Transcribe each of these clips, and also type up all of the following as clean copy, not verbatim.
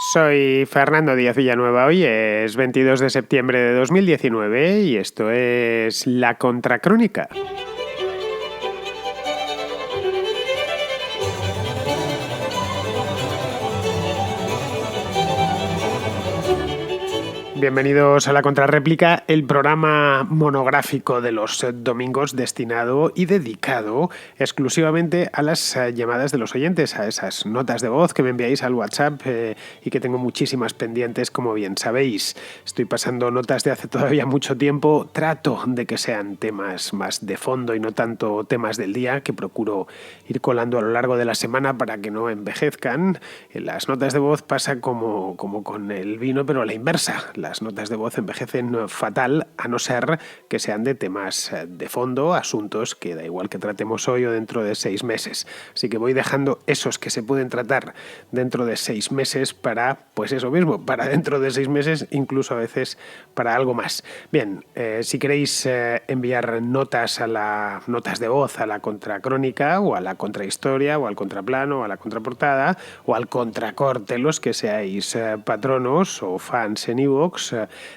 Soy Fernando Díaz Villanueva, hoy es 22 de septiembre de 2019 y esto es La Contracrónica. Bienvenidos a La Contrarréplica, el programa monográfico de los domingos destinado y dedicado exclusivamente a las llamadas de los oyentes, a esas notas de voz que me enviáis al WhatsApp y que tengo muchísimas pendientes, como bien sabéis. Estoy pasando notas de hace todavía mucho tiempo, trato de que sean temas más de fondo y no tanto temas del día, que procuro ir colando a lo largo de la semana para que no envejezcan. En las notas de voz pasa como con el vino, pero a la inversa. Las notas de voz envejecen fatal, a no ser que sean de temas de fondo, asuntos que da igual que tratemos hoy o dentro de 6 meses. Así que voy dejando esos que se pueden tratar dentro de 6 meses para, pues eso mismo, para dentro de 6 meses, incluso a veces para algo más. Bien, si queréis enviar notas de voz a la contracrónica o a la contrahistoria o al contraplano o a la contraportada o al contracorte, los que seáis patronos o fans en iVoox,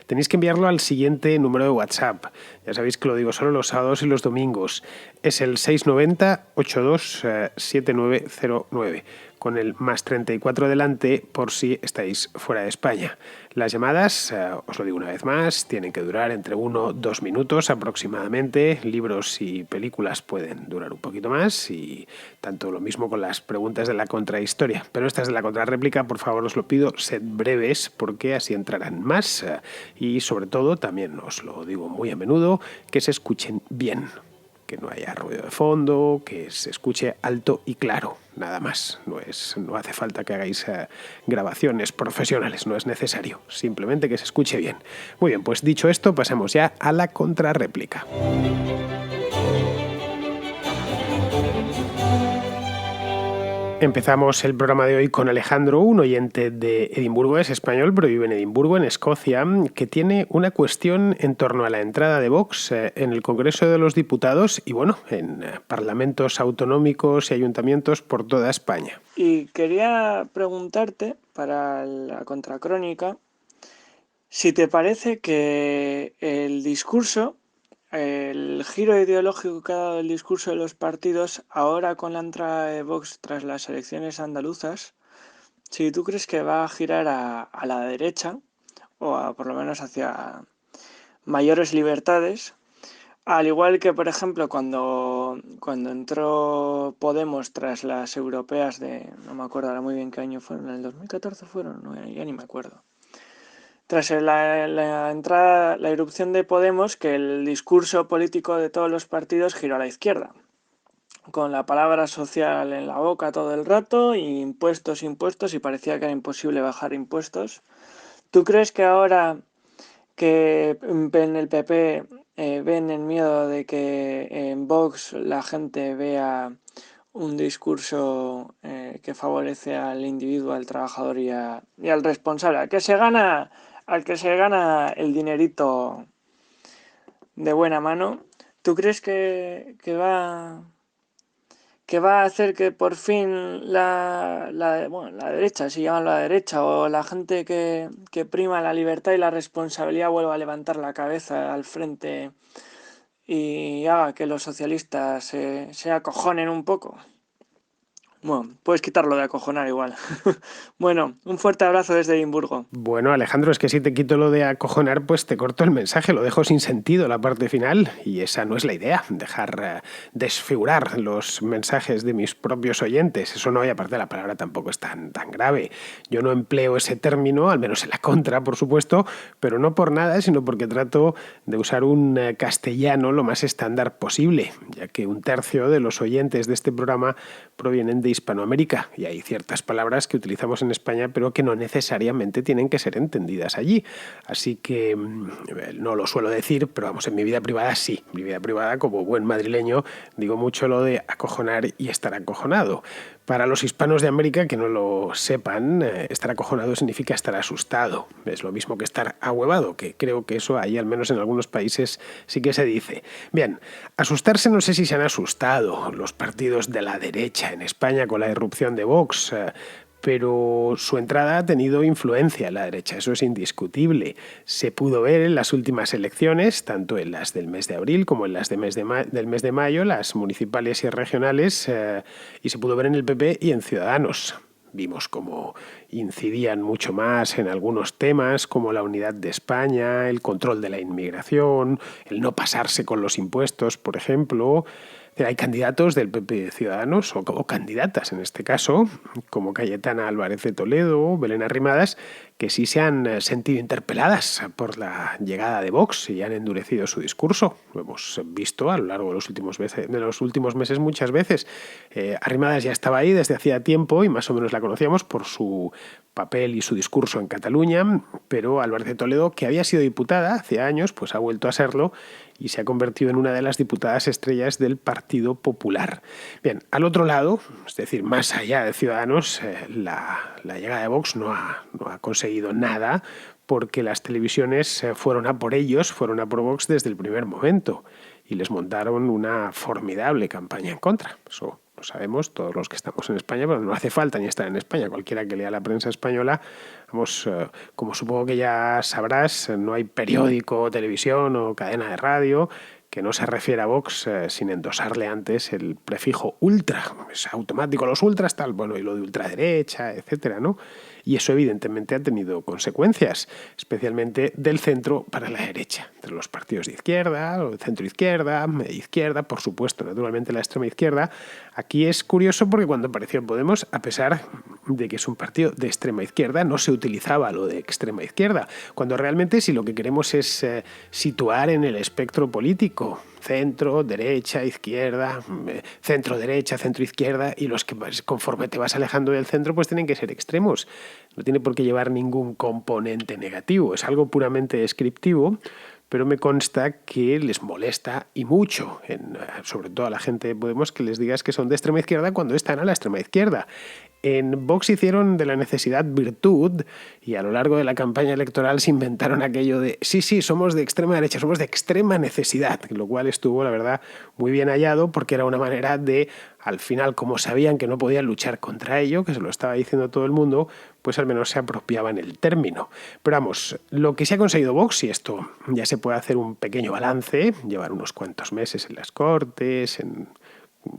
tenéis que enviarlo al siguiente número de WhatsApp. Ya sabéis que lo digo solo los sábados y los domingos. Es el 690 82 7909, con el más 34 delante por si estáis fuera de España. Las llamadas, os lo digo una vez más, tienen que durar entre 1 o 2 minutos aproximadamente. Libros y películas pueden durar un poquito más y tanto lo mismo con las preguntas de la contrahistoria. Pero estas de la contrarréplica, por favor, os lo pido, sed breves porque así entrarán más y sobre todo, también os lo digo muy a menudo, que se escuchen bien. Que no haya ruido de fondo, que se escuche alto y claro, nada más. No hace falta que hagáis grabaciones profesionales, no es necesario, simplemente que se escuche bien. Muy bien, pues dicho esto, pasamos ya a la contrarréplica. Empezamos el programa de hoy con Alejandro, un oyente de Edimburgo, es español, pero vive en Edimburgo, en Escocia, que tiene una cuestión en torno a la entrada de Vox en el Congreso de los Diputados y, bueno, en parlamentos autonómicos y ayuntamientos por toda España. Y quería preguntarte, para la contracrónica, si te parece que el discurso, el giro ideológico que ha dado el discurso de los partidos ahora con la entrada de Vox tras las elecciones andaluzas, si tú crees que va a girar a la derecha, o por lo menos hacia mayores libertades, al igual que, por ejemplo, cuando entró Podemos tras las europeas no me acuerdo ahora muy bien qué año fueron, ¿en el 2014 fueron? No, ya ni me acuerdo. Tras la entrada, la irrupción de Podemos, que el discurso político de todos los partidos giró a la izquierda, con la palabra social en la boca todo el rato, y impuestos, y parecía que era imposible bajar impuestos. ¿Tú crees que ahora que en el PP ven el miedo de que en Vox la gente vea un discurso que favorece al individuo, al trabajador y al responsable, al que se gana el dinerito de buena mano? ¿Tú crees que va a hacer que por fin la derecha, si llaman la derecha, o la gente que prima la libertad y la responsabilidad, vuelva a levantar la cabeza al frente y haga que los socialistas se acojonen un poco? Bueno, puedes quitarlo de acojonar igual. Bueno, un fuerte abrazo desde Edimburgo. Bueno, Alejandro, es que si te quito lo de acojonar, pues te corto el mensaje, lo dejo sin sentido la parte final, y esa no es la idea, dejar desfigurar los mensajes de mis propios oyentes. Eso no, y aparte la palabra tampoco es tan grave. Yo no empleo ese término, al menos en la contra, por supuesto, pero no por nada, sino porque trato de usar un castellano lo más estándar posible, ya que 1/3 de los oyentes de este programa provienen de Hispanoamérica, y hay ciertas palabras que utilizamos en España, pero que no necesariamente tienen que ser entendidas allí. Así que no lo suelo decir, pero vamos, en mi vida privada sí. En mi vida privada, como buen madrileño, digo mucho lo de acojonar y estar acojonado. Para los hispanos de América que no lo sepan, estar acojonado significa estar asustado. Es lo mismo que estar ahuevado, que creo que eso ahí, al menos en algunos países, sí que se dice. Bien, asustarse no sé si se han asustado los partidos de la derecha en España con la irrupción de Vox, pero su entrada ha tenido influencia en la derecha, eso es indiscutible. Se pudo ver en las últimas elecciones, tanto en las del mes de abril como en las del mes de mayo, las municipales y regionales, y se pudo ver en el PP y en Ciudadanos. Vimos cómo incidían mucho más en algunos temas como la unidad de España, el control de la inmigración, el no pasarse con los impuestos, por ejemplo. Hay candidatos del PP de Ciudadanos, o candidatas en este caso, como Cayetana Álvarez de Toledo, Belén Arrimadas, que sí se han sentido interpeladas por la llegada de Vox y han endurecido su discurso. Lo hemos visto a lo largo de los últimos meses muchas veces. Arrimadas ya estaba ahí desde hacía tiempo y más o menos la conocíamos por su papel y su discurso en Cataluña, pero Álvarez de Toledo, que había sido diputada hace años, pues ha vuelto a serlo y se ha convertido en una de las diputadas estrellas del Partido Popular. Bien, al otro lado, es decir, más allá de Ciudadanos, la llegada de Vox no ha conseguido nada, porque las televisiones fueron a por ellos, fueron a por Vox desde el primer momento y les montaron una formidable campaña en contra. Eso lo sabemos todos los que estamos en España, pero no hace falta ni estar en España. Cualquiera que lea la prensa española, como supongo que ya sabrás, no hay periódico, televisión o cadena de radio que no se refiere a Vox sin endosarle antes el prefijo ultra. Es automático, los ultras tal, bueno, y lo de ultraderecha, etcétera, ¿no? Y eso evidentemente ha tenido consecuencias, especialmente del centro para la derecha, entre los partidos de izquierda, o centro-izquierda, izquierda, por supuesto, naturalmente la extrema izquierda. Aquí es curioso porque cuando apareció Podemos, a pesar de que es un partido de extrema izquierda, no se utilizaba lo de extrema izquierda, cuando realmente si lo que queremos es situar en el espectro político centro, derecha, izquierda, centro-derecha, centro-izquierda, y los que conforme te vas alejando del centro pues tienen que ser extremos. No tiene por qué llevar ningún componente negativo, es algo puramente descriptivo, pero me consta que les molesta y mucho, sobre todo a la gente de Podemos, que les digas que son de extrema izquierda cuando están a la extrema izquierda. En Vox hicieron de la necesidad virtud y a lo largo de la campaña electoral se inventaron aquello de sí, somos de extrema derecha, somos de extrema necesidad, lo cual estuvo, la verdad, muy bien hallado porque era una manera de, al final, como sabían que no podían luchar contra ello, que se lo estaba diciendo todo el mundo, pues al menos se apropiaban el término. Pero vamos, lo que se ha conseguido Vox, y esto ya se puede hacer un pequeño balance, llevar unos cuantos meses en las Cortes, en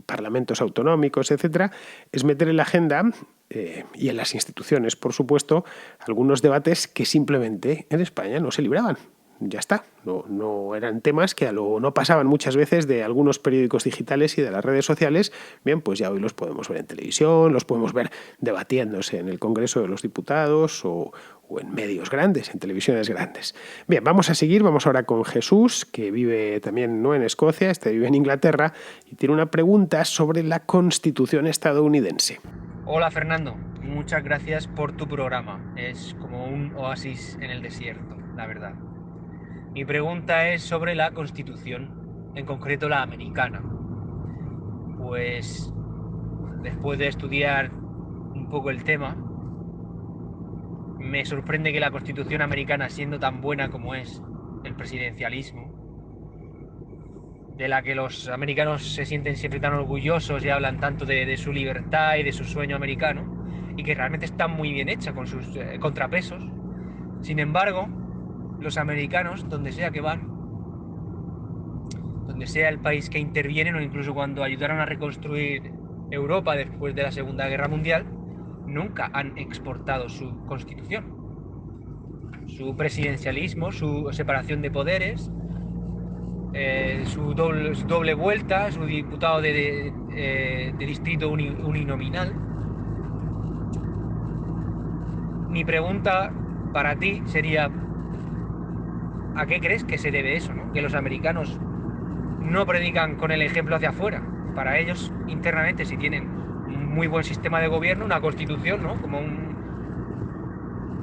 parlamentos autonómicos, etcétera, es meter en la agenda y en las instituciones, por supuesto, algunos debates que simplemente en España no se libraban. Ya está, no eran temas que no pasaban muchas veces de algunos periódicos digitales y de las redes sociales. Bien, pues ya hoy los podemos ver en televisión, los podemos ver debatiéndose en el Congreso de los Diputados o en medios grandes, en televisiones grandes. Bien, vamos a seguir, vamos ahora con Jesús, que vive también no en Escocia, vive en Inglaterra, y tiene una pregunta sobre la Constitución estadounidense. Hola Fernando, muchas gracias por tu programa, es como un oasis en el desierto, la verdad. Mi pregunta es sobre la Constitución, en concreto la americana. Pues después de estudiar un poco el tema, me sorprende que la Constitución americana, siendo tan buena como es el presidencialismo, de la que los americanos se sienten siempre tan orgullosos y hablan tanto de su libertad y de su sueño americano, y que realmente está muy bien hecha con sus contrapesos. Sin embargo, los americanos, donde sea que van, donde sea el país que intervienen, o incluso cuando ayudaron a reconstruir Europa después de la Segunda Guerra Mundial, nunca han exportado su constitución, su presidencialismo, su separación de poderes, su doble vuelta, su diputado de distrito uninominal. Mi pregunta para ti sería, ¿a qué crees que se debe eso, ¿no? Que los americanos no predican con el ejemplo hacia afuera. Para ellos, internamente, si tienen un muy buen sistema de gobierno, una constitución, ¿no? Como un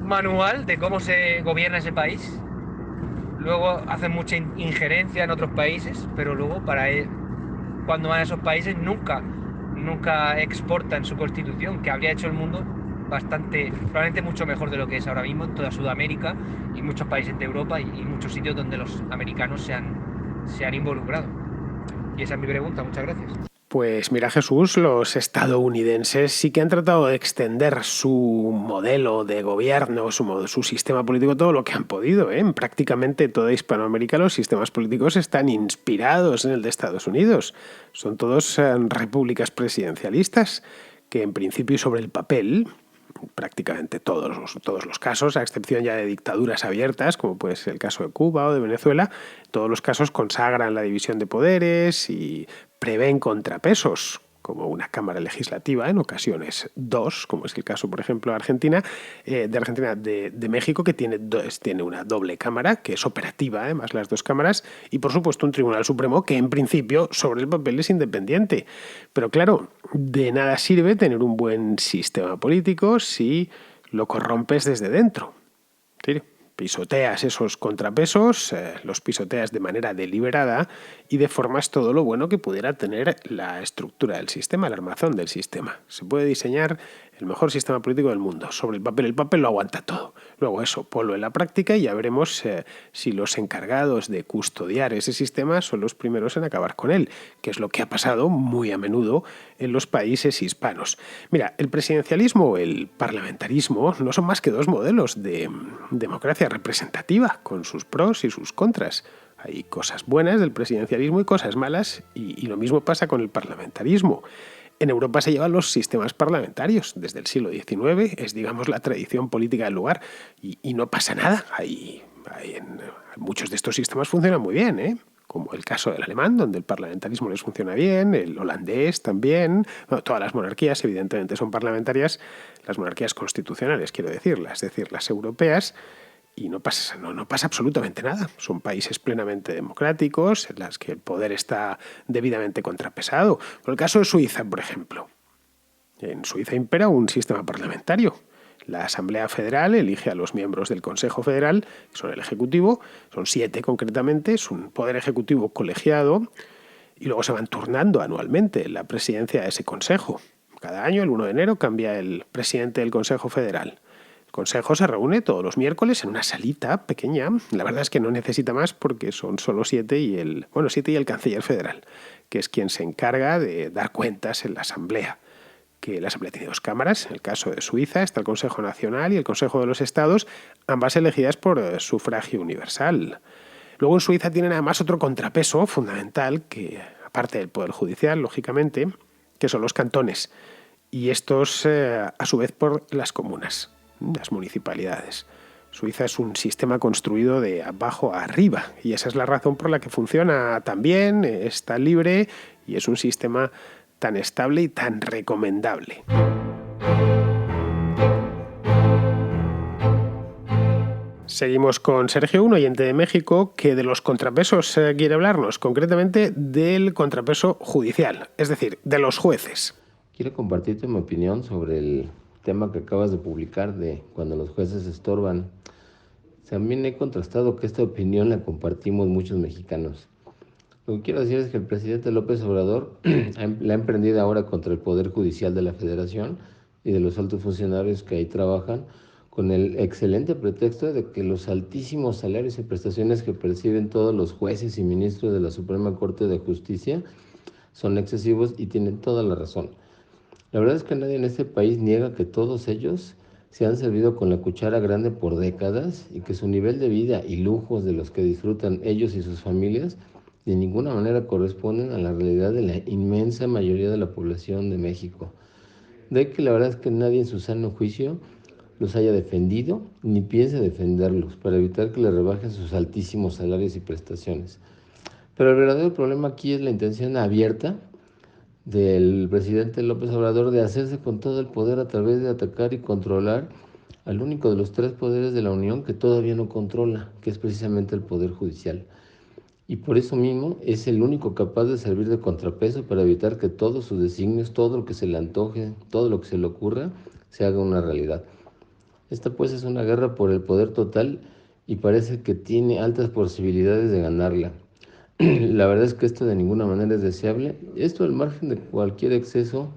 manual de cómo se gobierna ese país. Luego hacen mucha injerencia en otros países, pero luego cuando van a esos países nunca exportan su constitución, que habría hecho el mundo probablemente mucho mejor de lo que es ahora mismo en toda Sudamérica y muchos países de Europa y muchos sitios donde los americanos se han involucrado. Y esa es mi pregunta, muchas gracias. Pues mira, Jesús, los estadounidenses sí que han tratado de extender su modelo de gobierno, su sistema político, todo lo que han podido, ¿eh? En prácticamente toda Hispanoamérica los sistemas políticos están inspirados en el de Estados Unidos. Son todos repúblicas presidencialistas que en principio y sobre el papel, prácticamente todos los casos, a excepción ya de dictaduras abiertas, como puede ser el caso de Cuba o de Venezuela, todos los casos consagran la división de poderes y prevén contrapesos, como una Cámara Legislativa, en ocasiones dos, como es el caso, por ejemplo, de Argentina, de México, que tiene una doble cámara, que es operativa, además las dos cámaras, y por supuesto un Tribunal Supremo que en principio sobre el papel es independiente. Pero claro, de nada sirve tener un buen sistema político si lo corrompes desde dentro. ¿Sí? Pisoteas esos contrapesos, los pisoteas de manera deliberada y deformas todo lo bueno que pudiera tener la estructura del sistema, el armazón del sistema. Se puede diseñar el mejor sistema político del mundo. Sobre el papel lo aguanta todo. Luego eso, ponlo en la práctica y ya veremos si los encargados de custodiar ese sistema son los primeros en acabar con él, que es lo que ha pasado muy a menudo en los países hispanos. Mira, el presidencialismo o el parlamentarismo no son más que dos modelos de democracia representativa, con sus pros y sus contras. Hay cosas buenas del presidencialismo y cosas malas, y lo mismo pasa con el parlamentarismo. En Europa se llevan los sistemas parlamentarios. Desde el siglo XIX es, digamos, la tradición política del lugar, y no pasa nada. Muchos de estos sistemas funcionan muy bien, ¿eh? Como el caso del alemán, donde el parlamentarismo les funciona bien, el holandés también. Bueno, todas las monarquías, evidentemente, son parlamentarias, las monarquías constitucionales, quiero decir, las europeas, y no pasa absolutamente nada. Son países plenamente democráticos, en los que el poder está debidamente contrapesado. Por el caso de Suiza, por ejemplo. En Suiza impera un sistema parlamentario. La Asamblea Federal elige a los miembros del Consejo Federal, que son el Ejecutivo, son 7 concretamente, es un poder ejecutivo colegiado, y luego se van turnando anualmente la presidencia de ese Consejo. Cada año, el 1 de enero, cambia el presidente del Consejo Federal. El Consejo se reúne todos los miércoles en una salita pequeña. La verdad es que no necesita más porque son solo 7 y el canciller federal, que es quien se encarga de dar cuentas en la Asamblea. Que la Asamblea tiene 2 cámaras. En el caso de Suiza está el Consejo Nacional y el Consejo de los Estados, ambas elegidas por sufragio universal. Luego en Suiza tienen además otro contrapeso fundamental, que aparte del Poder Judicial, lógicamente, que son los cantones. Y estos, a su vez, por las comunas, las municipalidades. Suiza es un sistema construido de abajo a arriba, y esa es la razón por la que funciona tan bien, está libre y es un sistema tan estable y tan recomendable. Seguimos con Sergio, un oyente de México, que de los contrapesos quiere hablarnos, concretamente del contrapeso judicial, es decir, de los jueces. Quiero compartirte mi opinión sobre el tema que acabas de publicar de cuando los jueces estorban. También he contrastado que esta opinión la compartimos muchos mexicanos. Lo que quiero decir es que el presidente López Obrador la ha emprendido ahora contra el Poder Judicial de la Federación y de los altos funcionarios que ahí trabajan, con el excelente pretexto de que los altísimos salarios y prestaciones que perciben todos los jueces y ministros de la Suprema Corte de Justicia son excesivos, y tienen toda la razón. La verdad es que nadie en este país niega que todos ellos se han servido con la cuchara grande por décadas y que su nivel de vida y lujos de los que disfrutan ellos y sus familias de ninguna manera corresponden a la realidad de la inmensa mayoría de la población de México. De ahí que la verdad es que nadie en su sano juicio los haya defendido ni piense defenderlos para evitar que les rebajen sus altísimos salarios y prestaciones. Pero el verdadero problema aquí es la intención abierta del presidente López Obrador de hacerse con todo el poder a través de atacar y controlar al único de los 3 poderes de la Unión que todavía no controla, que es precisamente el Poder Judicial. Y por eso mismo es el único capaz de servir de contrapeso para evitar que todos sus designios, todo lo que se le antoje, todo lo que se le ocurra, se haga una realidad. Esta pues es una guerra por el poder total y parece que tiene altas posibilidades de ganarla. La verdad es que esto de ninguna manera es deseable, esto al margen de cualquier exceso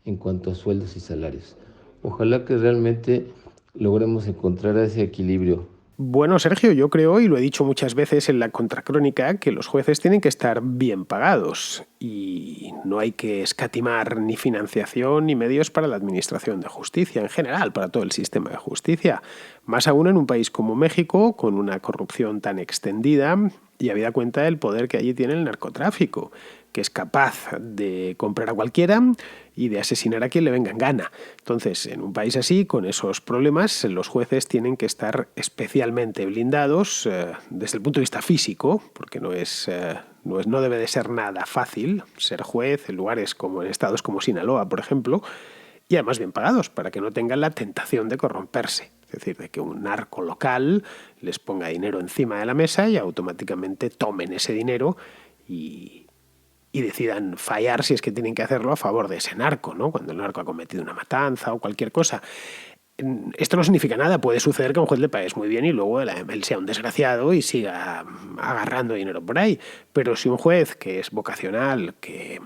en cuanto a sueldos y salarios. Ojalá que realmente logremos encontrar ese equilibrio, Bueno, Sergio, yo creo, y lo he dicho muchas veces en la contracrónica, que los jueces tienen que estar bien pagados y no hay que escatimar ni financiación ni medios para la administración de justicia, en general, para todo el sistema de justicia. Más aún en un país como México, con una corrupción tan extendida y habida cuenta del poder que allí tiene el narcotráfico, que es capaz de comprar a cualquiera y de asesinar a quien le venga en gana. Entonces, en un país así, con esos problemas, los jueces tienen que estar especialmente blindados desde el punto de vista físico, porque no debe de ser nada fácil ser juez en lugares como en estados como Sinaloa, por ejemplo, y además bien pagados, para que no tengan la tentación de corromperse. Es decir, de que un narco local les ponga dinero encima de la mesa y automáticamente tomen ese dinero y decidan fallar si es que tienen que hacerlo a favor de ese narco, ¿no? Cuando el narco ha cometido una matanza o cualquier cosa. Esto no significa nada. Puede suceder que a un juez le pagues muy bien y luego él sea un desgraciado y siga agarrando dinero por ahí. Pero si un juez que es vocacional, que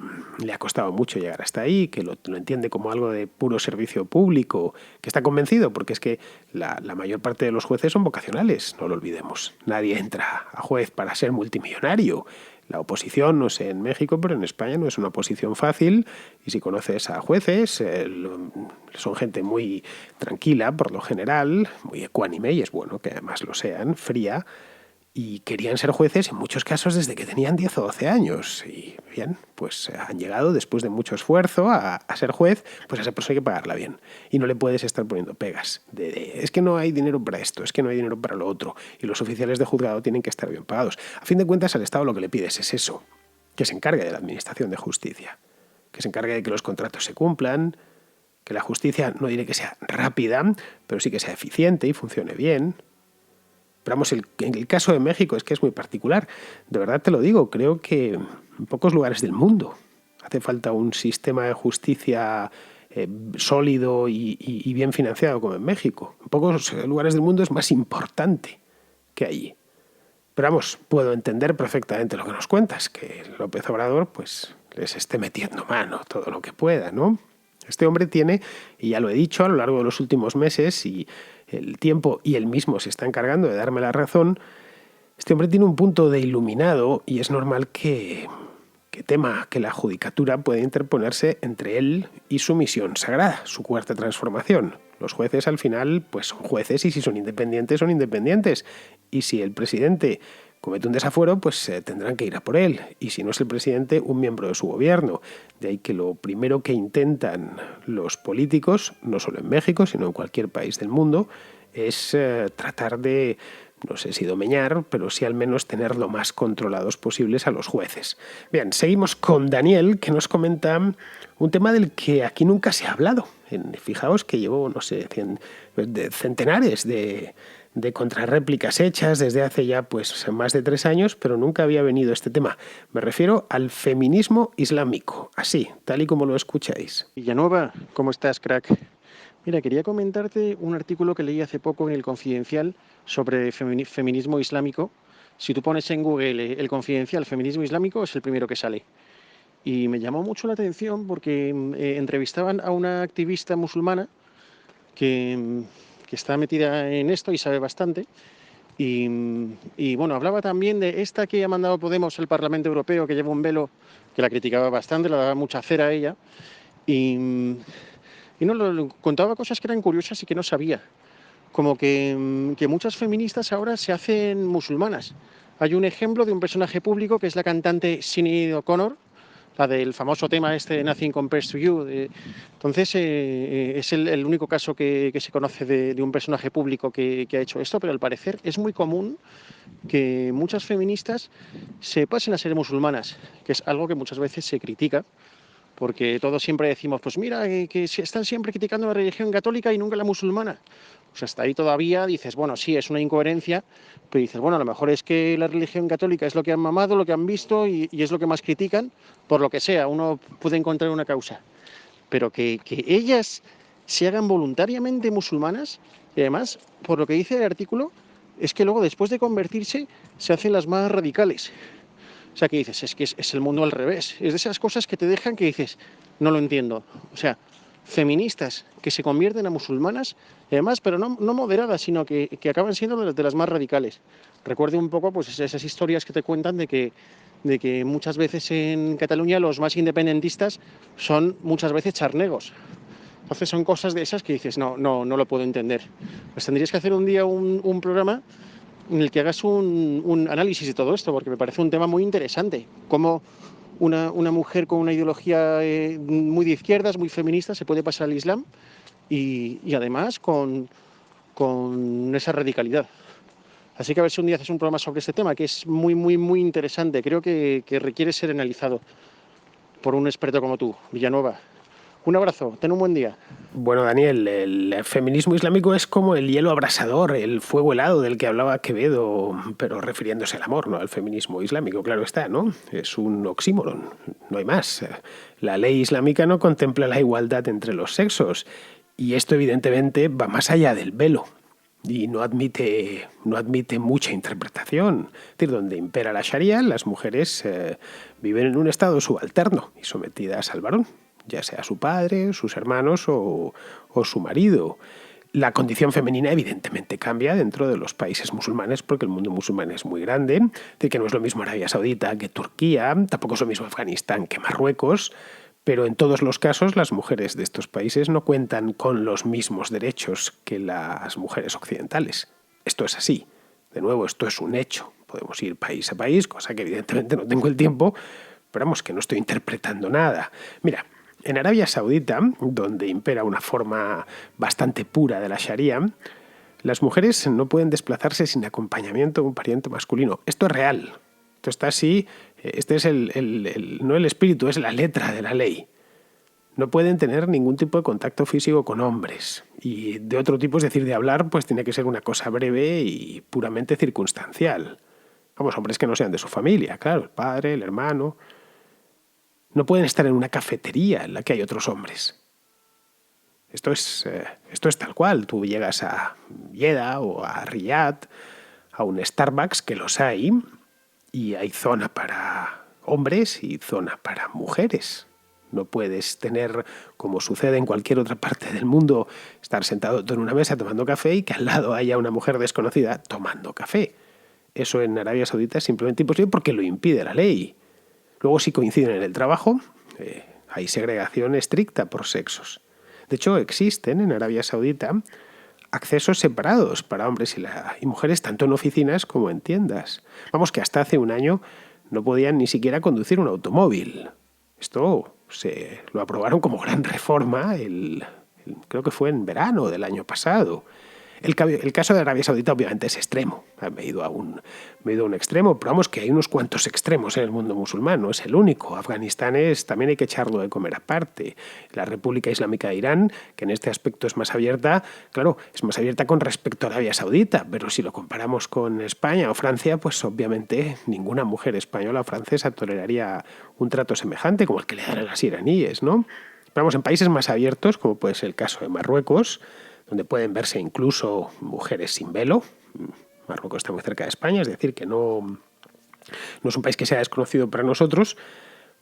le ha costado mucho llegar hasta ahí, que lo entiende como algo de puro servicio público, que está convencido, porque es que la mayor parte de los jueces son vocacionales, no lo olvidemos. Nadie entra a juez para ser multimillonario. La oposición, no sé en México, pero en España no es una posición fácil y si conoces a jueces, son gente muy tranquila por lo general, muy ecuánime y es bueno que además lo sean, fría, y querían ser jueces en muchos casos desde que tenían 10 o 12 años. Y bien, pues han llegado después de mucho esfuerzo a ser juez, pues a esa persona hay que pagarla bien. Y no le puedes estar poniendo pegas. Es que no hay dinero para esto, es que no hay dinero para lo otro. Y los oficiales de juzgado tienen que estar bien pagados. A fin de cuentas, al Estado lo que le pides es eso, que se encargue de la administración de justicia, que se encargue de que los contratos se cumplan, que la justicia no diré que sea rápida, pero sí que sea eficiente y funcione bien. Pero vamos, en el caso de México es que es muy particular. De verdad te lo digo, creo que en pocos lugares del mundo hace falta un sistema de justicia sólido y bien financiado como en México. En pocos lugares del mundo es más importante que allí. Pero vamos, puedo entender perfectamente lo que nos cuentas, que López Obrador pues les esté metiendo mano todo lo que pueda, ¿no? Este hombre tiene, y ya lo he dicho a lo largo de los últimos meses, y el tiempo y él mismo se está encargando de darme la razón, este hombre tiene un punto de iluminado y es normal que tema que la judicatura puede interponerse entre él y su misión sagrada, su cuarta transformación. Los jueces al final pues son jueces y si son independientes, son independientes. Y si el presidente comete un desafuero, pues tendrán que ir a por él. Y si no es el presidente, un miembro de su gobierno. De ahí que lo primero que intentan los políticos, no solo en México, sino en cualquier país del mundo, es tratar de, no sé si domeñar, pero sí al menos tener lo más controlados posibles a los jueces. Bien, seguimos con Daniel, que nos comenta un tema del que aquí nunca se ha hablado. Fijaos que llevo, no sé, centenares de contrarréplicas hechas desde hace ya pues más de 3 años, pero nunca había venido este tema. Me refiero al feminismo islámico, así, tal y como lo escucháis. Villanueva, ¿cómo estás, crack? Mira, quería comentarte un artículo que leí hace poco en El Confidencial sobre feminismo islámico. Si tú pones en Google El Confidencial feminismo islámico, es el primero que sale. Y me llamó mucho la atención porque entrevistaban a una activista musulmana que está metida en esto y sabe bastante. Y bueno, hablaba también de esta que ha mandado Podemos al Parlamento Europeo, que lleva un velo, que la criticaba bastante, le daba mucha cera a ella. Y no, contaba cosas que eran curiosas y que no sabía. Como que muchas feministas ahora se hacen musulmanas. Hay un ejemplo de un personaje público que es la cantante Sinead O'Connor, la del famoso tema este de Nothing Compares to You. Entonces, es el único caso que se conoce de un personaje público que ha hecho esto, pero al parecer es muy común que muchas feministas se pasen a ser musulmanas, que es algo que muchas veces se critica, porque todos siempre decimos, pues mira, que están siempre criticando la religión católica y nunca la musulmana. Pues hasta ahí todavía dices, bueno, sí, es una incoherencia, pero dices, bueno, a lo mejor es que la religión católica es lo que han mamado, lo que han visto y es lo que más critican, por lo que sea, uno puede encontrar una causa. Pero que ellas se hagan voluntariamente musulmanas, y además, por lo que dice el artículo, es que luego después de convertirse se hacen las más radicales. O sea, que dices, es que es el mundo al revés. Es de esas cosas que te dejan que dices, no lo entiendo. O sea, feministas que se convierten a musulmanas, además, pero no moderadas, sino que acaban siendo de las más radicales. Recuerdo un poco pues esas historias que te cuentan de que muchas veces en Cataluña los más independentistas son muchas veces charnegos. Entonces son cosas de esas que dices, no lo puedo entender. Pues tendrías que hacer un día un programa en el que hagas un análisis de todo esto, porque me parece un tema muy interesante. Cómo una mujer con una ideología muy de izquierdas, muy feminista, se puede pasar al Islam y además con esa radicalidad. Así que a ver si un día haces un programa sobre este tema, que es muy, muy, muy interesante. Creo que requiere ser analizado por un experto como tú, Villanueva. Un abrazo, ten un buen día. Bueno, Daniel, el feminismo islámico es como el hielo abrasador, el fuego helado del que hablaba Quevedo, pero refiriéndose al amor, no al feminismo islámico, claro está, ¿no? Es un oxímoron, no hay más. La ley islámica no contempla la igualdad entre los sexos y esto evidentemente va más allá del velo y no admite mucha interpretación. Es decir, donde impera la Sharia, las mujeres viven en un estado subalterno y sometidas al varón, ya sea su padre, sus hermanos o su marido. La condición femenina evidentemente cambia dentro de los países musulmanes porque el mundo musulmán es muy grande, es decir, que no es lo mismo Arabia Saudita que Turquía, tampoco es lo mismo Afganistán que Marruecos, pero en todos los casos las mujeres de estos países no cuentan con los mismos derechos que las mujeres occidentales. Esto es así. De nuevo, esto es un hecho. Podemos ir país a país, cosa que evidentemente no tengo el tiempo, pero vamos, que no estoy interpretando nada. Mira, en Arabia Saudita, donde impera una forma bastante pura de la Sharia, las mujeres no pueden desplazarse sin acompañamiento de un pariente masculino. Esto es real. Esto está así. Este es no el espíritu, es la letra de la ley. No pueden tener ningún tipo de contacto físico con hombres. Y de otro tipo, es decir, de hablar, pues tiene que ser una cosa breve y puramente circunstancial. Vamos, hombres que no sean de su familia, claro, el padre, el hermano. No pueden estar en una cafetería en la que hay otros hombres. Esto es tal cual. Tú llegas a Jeddah o a Riyadh, a un Starbucks, que los hay, y hay zona para hombres y zona para mujeres. No puedes tener, como sucede en cualquier otra parte del mundo, estar sentado en una mesa tomando café y que al lado haya una mujer desconocida tomando café. Eso en Arabia Saudita es simplemente imposible porque lo impide la ley. Luego, si coinciden en el trabajo, hay segregación estricta por sexos. De hecho, existen en Arabia Saudita accesos separados para hombres y mujeres, tanto en oficinas como en tiendas. Vamos, que hasta hace un año no podían ni siquiera conducir un automóvil. Esto lo aprobaron como gran reforma, creo que fue en verano del año pasado. El caso de Arabia Saudita obviamente es extremo. Me he ido a un extremo, pero vamos que hay unos cuantos extremos en el mundo musulmán, no es el único. Afganistán también hay que echarlo de comer aparte. La República Islámica de Irán, que en este aspecto es más abierta, claro, es más abierta con respecto a Arabia Saudita, pero si lo comparamos con España o Francia, pues obviamente ninguna mujer española o francesa toleraría un trato semejante como el que le dan a las iraníes, ¿no? Pero vamos, en países más abiertos, como puede ser el caso de Marruecos, donde pueden verse incluso mujeres sin velo. Marruecos está muy cerca de España, es decir, que no es un país que sea desconocido para nosotros.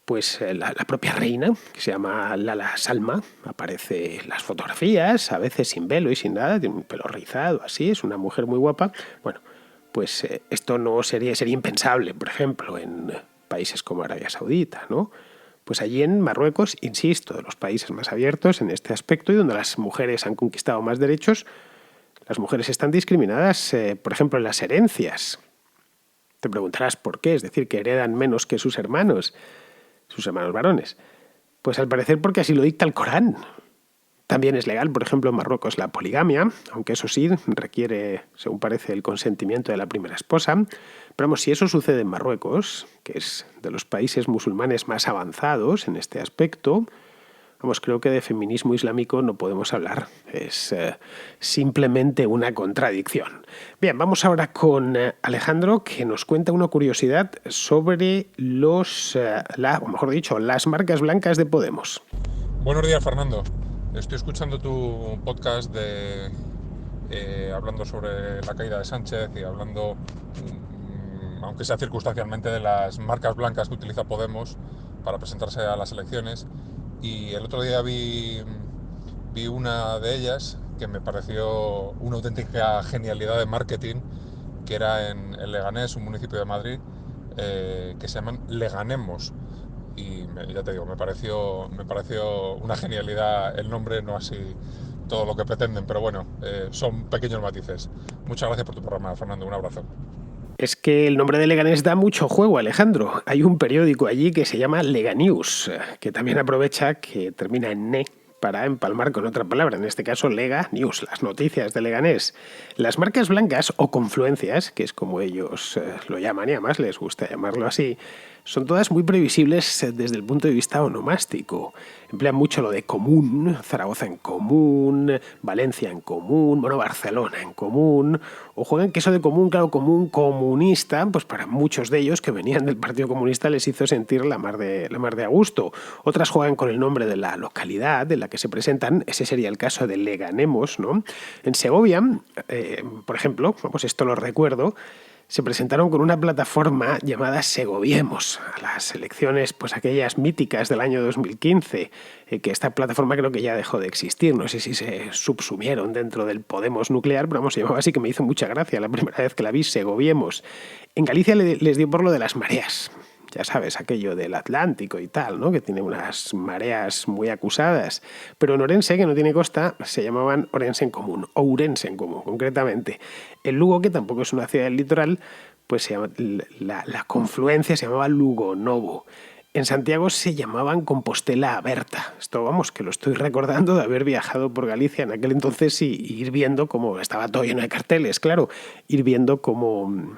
Pues la propia reina, que se llama Lala Salma, aparece en las fotografías, a veces sin velo y sin nada, tiene un pelo rizado, así, es una mujer muy guapa. Bueno, pues esto no sería impensable, por ejemplo, en países como Arabia Saudita, ¿no? Pues allí en Marruecos, insisto, de los países más abiertos en este aspecto y donde las mujeres han conquistado más derechos, las mujeres están discriminadas, por ejemplo, en las herencias. Te preguntarás por qué, es decir, que heredan menos que sus hermanos varones. Pues al parecer porque así lo dicta el Corán. También es legal, por ejemplo, en Marruecos la poligamia, aunque eso sí requiere, según parece, el consentimiento de la primera esposa. Pero vamos, si eso sucede en Marruecos, que es de los países musulmanes más avanzados en este aspecto, vamos, creo que de feminismo islámico no podemos hablar. Es simplemente una contradicción. Bien, vamos ahora con Alejandro, que nos cuenta una curiosidad sobre las marcas blancas de Podemos. Buenos días, Fernando. Estoy escuchando tu podcast hablando sobre la caída de Sánchez y hablando, aunque sea circunstancialmente, de las marcas blancas que utiliza Podemos para presentarse a las elecciones. Y el otro día vi vi una de ellas que me pareció una auténtica genialidad de marketing, que era en Leganés, un municipio de Madrid, que se llaman Leganemos. Y ya te digo, me pareció una genialidad el nombre, no así todo lo que pretenden, pero bueno, son pequeños matices. Muchas gracias por tu programa, Fernando, un abrazo. Es que el nombre de Leganés da mucho juego, Alejandro. Hay un periódico allí que se llama Leganews, que también aprovecha que termina en ne para empalmar con otra palabra, en este caso Lega News, las noticias de Leganés. Las marcas blancas o confluencias, que es como ellos lo llaman y además les gusta llamarlo así, son todas muy previsibles desde el punto de vista onomástico. Emplean mucho lo de común, Zaragoza en común, Valencia en común, bueno, Barcelona en común, o juegan que eso de común, claro, común comunista, pues para muchos de ellos que venían del Partido Comunista les hizo sentir la mar de a gusto. Otras juegan con el nombre de la localidad en la que se presentan, ese sería el caso de Leganemos, ¿no? En Segovia, por ejemplo, pues esto lo recuerdo, se presentaron con una plataforma llamada Segoviemos a las elecciones, pues aquellas míticas del año 2015, que esta plataforma creo que ya dejó de existir, no sé si se subsumieron dentro del Podemos nuclear, pero vamos, se llamaba así, que me hizo mucha gracia la primera vez que la vi, Segoviemos. En Galicia les dio por lo de las mareas. Ya sabes, aquello del Atlántico y tal, ¿no? Que tiene unas mareas muy acusadas. Pero en Orense, que no tiene costa, se llamaban Orense en Común, o Ourense en Común, concretamente. En Lugo, que tampoco es una ciudad del litoral, pues se llama, la confluencia se llamaba Lugo Novo. En Santiago se llamaban Compostela Aberta. Esto, vamos, que lo estoy recordando de haber viajado por Galicia en aquel entonces y ir viendo cómo estaba todo lleno de carteles, claro, ir viendo cómo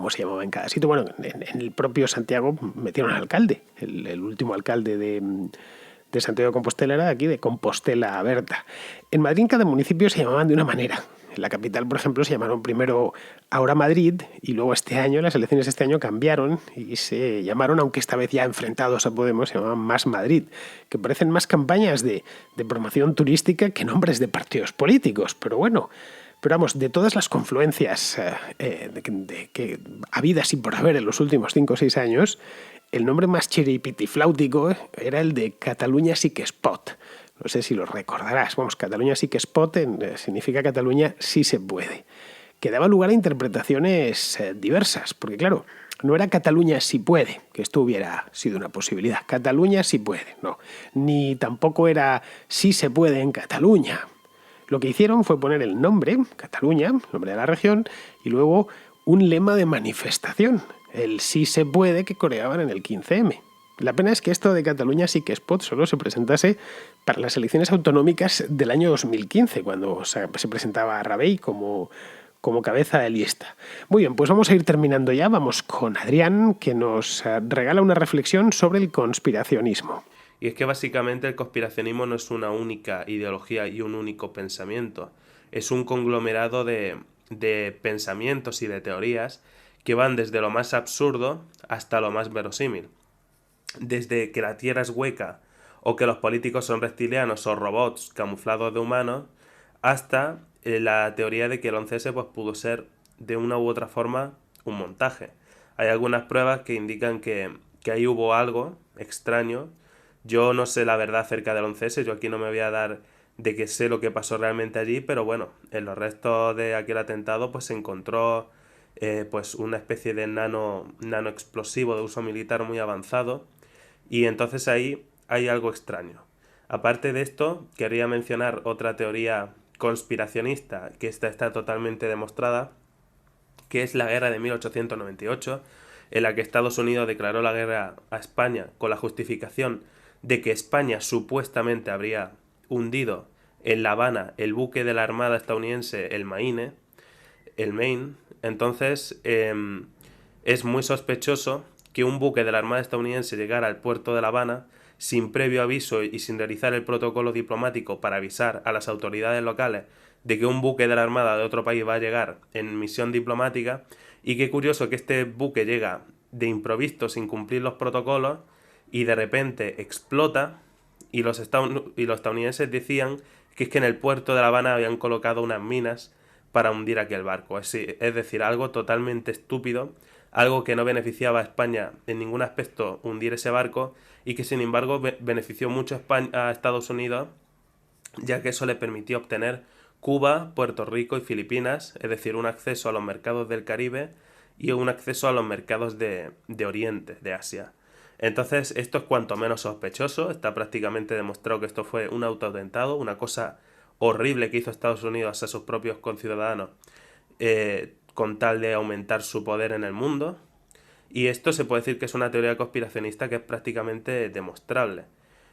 se llamaba en cada sitio. Bueno, en el propio Santiago metieron al alcalde, el último alcalde de Santiago de Compostela era de aquí, de Compostela Aberta. En Madrid cada municipio se llamaban de una manera. En la capital, por ejemplo, se llamaron primero Ahora Madrid y luego este año, las elecciones de este año cambiaron y se llamaron, aunque esta vez ya enfrentados a Podemos, se llamaban Más Madrid, que parecen más campañas de promoción turística que nombres de partidos políticos, pero bueno. Pero vamos, de todas las confluencias que habidas y por haber en los últimos 5 o 6 años, el nombre más chiripitifláutico era el de Catalunya sí que es pot. No sé si lo recordarás. Vamos, Catalunya sí que es pot significa Cataluña sí se puede. Que daba lugar a interpretaciones diversas, porque claro, no era Cataluña sí puede, que esto hubiera sido una posibilidad. Cataluña sí puede, no. Ni tampoco era sí se puede en Cataluña. Lo que hicieron fue poner el nombre, Cataluña, el nombre de la región, y luego un lema de manifestación, el sí se puede que coreaban en el 15M. La pena es que esto de Cataluña sí que es pot solo se presentase para las elecciones autonómicas del año 2015, cuando se presentaba a Rabell como cabeza de lista. Muy bien, pues vamos a ir terminando ya. Vamos con Adrián, que nos regala una reflexión sobre el conspiracionismo. Y es que básicamente el conspiracionismo no es una única ideología y un único pensamiento. Es un conglomerado de pensamientos y de teorías que van desde lo más absurdo hasta lo más verosímil. Desde que la Tierra es hueca o que los políticos son reptilianos o robots camuflados de humanos, hasta la teoría de que el 11S pues, pudo ser de una u otra forma un montaje. Hay algunas pruebas que indican que ahí hubo algo extraño. Yo no sé la verdad acerca del 11S, yo aquí no me voy a dar de que sé lo que pasó realmente allí, pero bueno, en los restos de aquel atentado pues se encontró pues una especie de nano explosivo de uso militar muy avanzado y entonces ahí hay algo extraño. Aparte de esto, quería mencionar otra teoría conspiracionista que está totalmente demostrada, que es la guerra de 1898, en la que Estados Unidos declaró la guerra a España con la justificación de que España supuestamente habría hundido en La Habana el buque de la Armada estadounidense, el Maine. Entonces es muy sospechoso que un buque de la Armada estadounidense llegara al puerto de La Habana sin previo aviso y sin realizar el protocolo diplomático para avisar a las autoridades locales de que un buque de la Armada de otro país va a llegar en misión diplomática, y qué curioso que este buque llega de improviso sin cumplir los protocolos y de repente explota y los estadounidenses decían que es que en el puerto de La Habana habían colocado unas minas para hundir aquel barco. Es decir, algo totalmente estúpido, algo que no beneficiaba a España en ningún aspecto hundir ese barco y que sin embargo benefició mucho a Estados Unidos ya que eso le permitió obtener Cuba, Puerto Rico y Filipinas, es decir, un acceso a los mercados del Caribe y un acceso a los mercados de Oriente, de Asia. Entonces, esto es cuanto menos sospechoso, está prácticamente demostrado que esto fue un autoatentado, una cosa horrible que hizo Estados Unidos a sus propios conciudadanos con tal de aumentar su poder en el mundo. Y esto se puede decir que es una teoría conspiracionista que es prácticamente demostrable.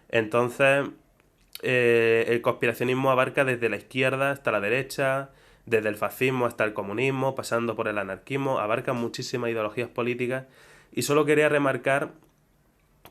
Entonces, el conspiracionismo abarca desde la izquierda hasta la derecha, desde el fascismo hasta el comunismo, pasando por el anarquismo, abarca muchísimas ideologías políticas. Y solo quería remarcar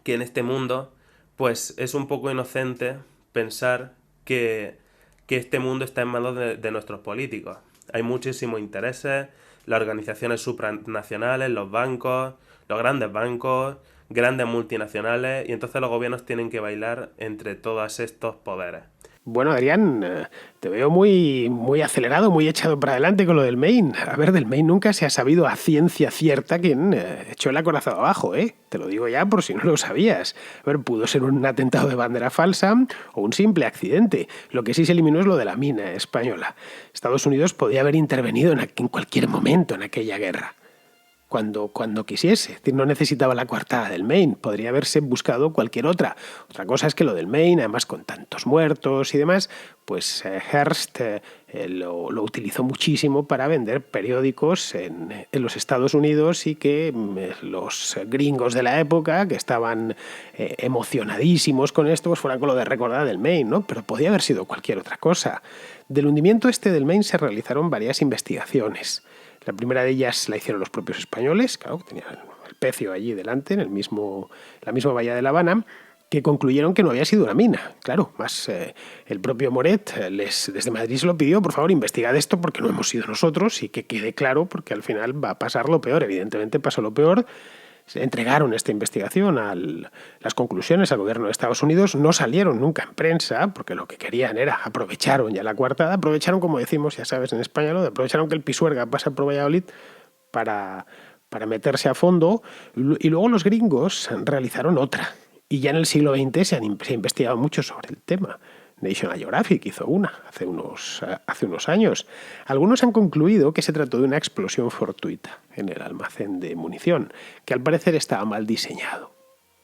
que en este mundo, pues es un poco inocente pensar que este mundo está en manos de nuestros políticos. Hay muchísimos intereses, las organizaciones supranacionales, los bancos, los grandes bancos, grandes multinacionales, y entonces los gobiernos tienen que bailar entre todos estos poderes. Bueno, Adrián, te veo muy acelerado, muy echado para adelante con lo del Maine. A ver, del Maine nunca se ha sabido a ciencia cierta quién echó el acorazado abajo, ¿eh? Te lo digo ya por si no lo sabías. A ver, pudo ser un atentado de bandera falsa o un simple accidente. Lo que sí se eliminó es lo de la mina española. Estados Unidos podía haber intervenido en cualquier momento en aquella guerra. Cuando quisiese. Es decir, no necesitaba la coartada del Maine, podría haberse buscado cualquier otra. Otra cosa es que lo del Maine, además con tantos muertos y demás, pues Hearst lo utilizó muchísimo para vender periódicos en los Estados Unidos y que los gringos de la época, que estaban emocionadísimos con esto, pues fueran con lo de recordar del Maine, ¿no? Pero podía haber sido cualquier otra cosa. Del hundimiento del Maine se realizaron varias investigaciones. La primera de ellas la hicieron los propios españoles, claro, tenían el pecio allí delante, en la misma bahía de La Habana, que concluyeron que no había sido una mina. Claro, más el propio Moret desde Madrid se lo pidió, por favor, investigad esto porque no hemos sido nosotros y que quede claro porque al final va a pasar lo peor. Evidentemente pasó lo peor. Se entregaron esta investigación las conclusiones al gobierno de Estados Unidos, no salieron nunca en prensa, porque lo que querían era, aprovecharon ya la coartada, aprovecharon, como decimos, ya sabes, en España, aprovecharon que el Pisuerga pasa por Valladolid para meterse a fondo, y luego los gringos realizaron otra, y ya en el siglo XX se ha investigado mucho sobre el tema. National Geographic hizo una hace unos años. Algunos han concluido que se trató de una explosión fortuita en el almacén de munición, que al parecer estaba mal diseñado.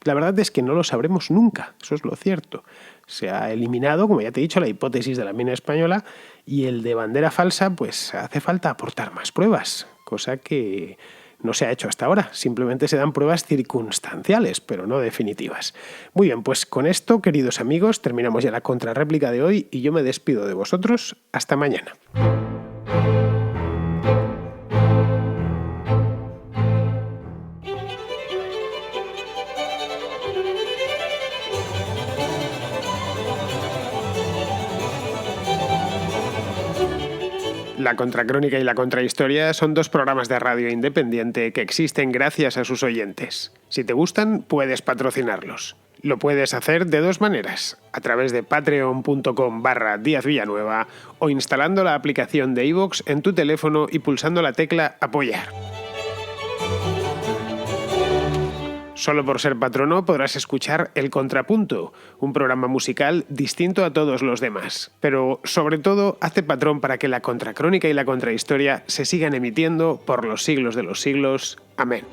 La verdad es que no lo sabremos nunca, eso es lo cierto. Se ha eliminado, como ya te he dicho, la hipótesis de la mina española, y el de bandera falsa, pues hace falta aportar más pruebas, cosa que no se ha hecho hasta ahora, simplemente se dan pruebas circunstanciales, pero no definitivas. Muy bien, pues con esto, queridos amigos, terminamos ya la contrarréplica de hoy y yo me despido de vosotros. Hasta mañana. La Contracrónica y la Contrahistoria son dos programas de radio independiente que existen gracias a sus oyentes. Si te gustan, puedes patrocinarlos. Lo puedes hacer de dos maneras, a través de patreon.com/Díaz Villanueva o instalando la aplicación de iVoox en tu teléfono y pulsando la tecla Apoyar. Solo por ser patrono podrás escuchar El Contrapunto, un programa musical distinto a todos los demás. Pero, sobre todo, hazte patrón para que la Contracrónica y la Contrahistoria se sigan emitiendo por los siglos de los siglos. Amén.